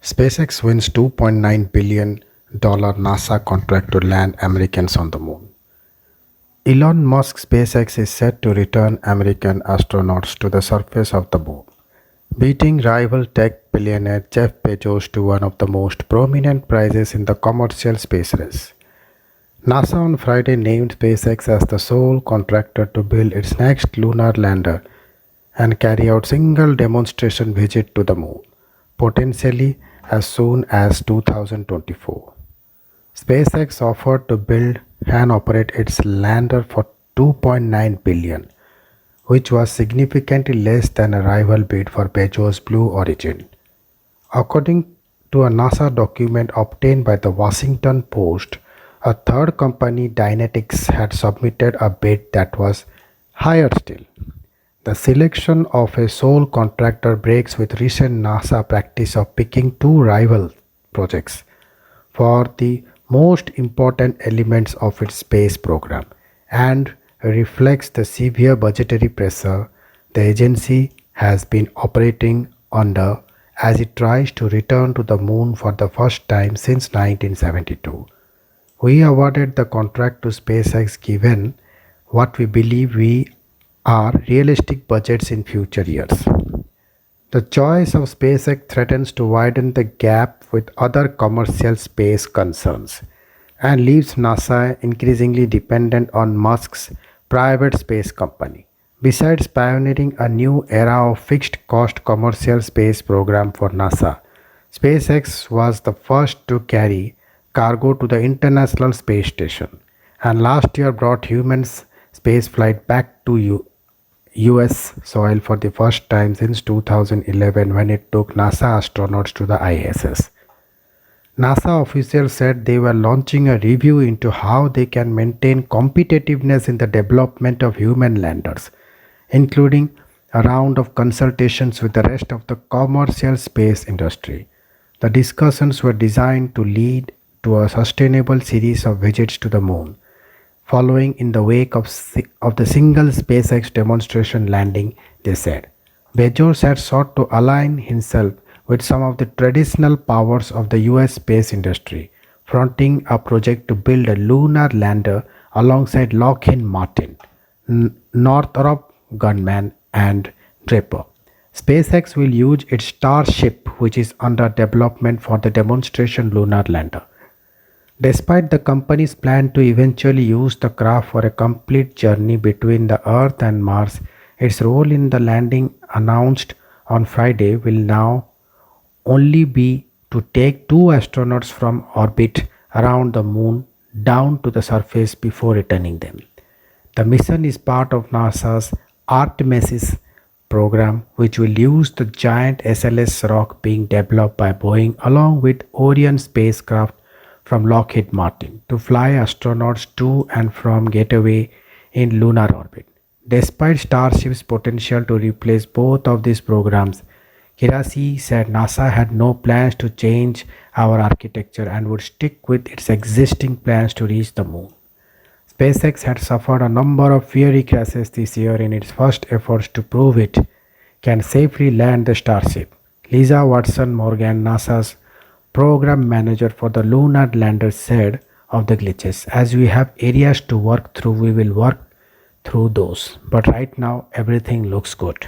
SpaceX wins $2.9 billion NASA contract to land Americans on the moon. Elon Musk's SpaceX is set to return American astronauts to the surface of the moon, beating rival tech billionaire Jeff Bezos to one of the most prominent prizes in the commercial space race. NASA on Friday named SpaceX as the sole contractor to build its next lunar lander and carry out single demonstration visit to the moon, potentially as soon as 2024. SpaceX offered to build and operate its lander for 2.9 billion, which was significantly less than a rival bid for Bezos' Blue Origin. According to a NASA document obtained by the Washington Post, a third company, Dynetics, had submitted a bid that was higher still. The selection of a sole contractor breaks with recent NASA practice of picking two rival projects for the most important elements of its space program and reflects the severe budgetary pressure the agency has been operating under as it tries to return to the moon for the first time since 1972. We awarded the contract to SpaceX given what we believe are realistic budgets in future years. The choice of SpaceX threatens to widen the gap with other commercial space concerns and leaves NASA increasingly dependent on Musk's private space company. Besides pioneering a new era of fixed cost commercial space program for NASA, SpaceX was the first to carry cargo to the International Space Station and last year brought humans spaceflight back to US soil for the first time since 2011 when it took NASA astronauts to the ISS. NASA officials said they were launching a review into how they can maintain competitiveness in the development of human landers, including a round of consultations with the rest of the commercial space industry. The discussions were designed to lead to a sustainable series of visits to the moon, following in the wake of the single SpaceX demonstration landing, they said. Bezos had sought to align himself with some of the traditional powers of the US space industry, fronting a project to build a lunar lander alongside Lockheed Martin, Northrop Grumman, and Draper. SpaceX will use its Starship, which is under development for the demonstration lunar lander. Despite the company's plan to eventually use the craft for a complete journey between the Earth and Mars, its role in the landing announced on Friday will now only be to take two astronauts from orbit around the moon down to the surface before returning them. The mission is part of NASA's Artemis program, which will use the giant SLS rocket being developed by Boeing along with Orion spacecraft from Lockheed Martin to fly astronauts to and from getaway in lunar orbit. Despite Starship's potential to replace both of these programs, Kirasi said NASA had no plans to change our architecture and would stick with its existing plans to reach the moon. SpaceX had suffered a number of fiery crashes this year in its first efforts to prove it can safely land the Starship. Lisa Watson-Morgan, NASA's program manager for the lunar lander, said of the glitches, "As we have areas to work through, we will work through those. But right now, everything looks good."